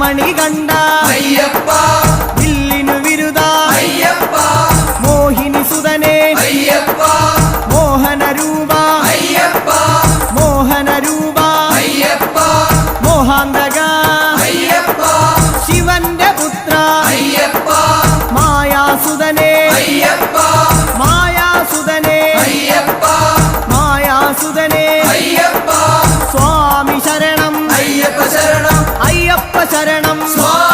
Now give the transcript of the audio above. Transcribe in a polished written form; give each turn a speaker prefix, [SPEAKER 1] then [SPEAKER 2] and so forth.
[SPEAKER 1] മണികണ്ഠ
[SPEAKER 2] അയ്യപ്പ
[SPEAKER 1] വില്ലിനു വിരുദ
[SPEAKER 2] അയ്യപ്പ
[SPEAKER 1] മോഹിനി സുതനേ
[SPEAKER 2] അയ്യപ്പ
[SPEAKER 1] മോഹനരൂപ
[SPEAKER 2] അയ്യപ്പ
[SPEAKER 1] മോഹനരൂപ
[SPEAKER 2] അയ്യപ്പ
[SPEAKER 1] മോഹാന്തക
[SPEAKER 2] അയ്യപ്പ
[SPEAKER 1] ശിവന്റെ പുത്ര
[SPEAKER 2] അയ്യപ്പ
[SPEAKER 1] മായാസുതനേ
[SPEAKER 2] അയ്യപ്പ
[SPEAKER 1] മായാസുതനേ
[SPEAKER 2] അയ്യപ്പ
[SPEAKER 1] മായാസുതനേ
[SPEAKER 2] അയ്യപ്പ
[SPEAKER 1] സ്വാമി ശരണം
[SPEAKER 2] അയ്യപ്പ ശരണം
[SPEAKER 1] അയ്യപ്പ ശരണം
[SPEAKER 2] സ്വാമി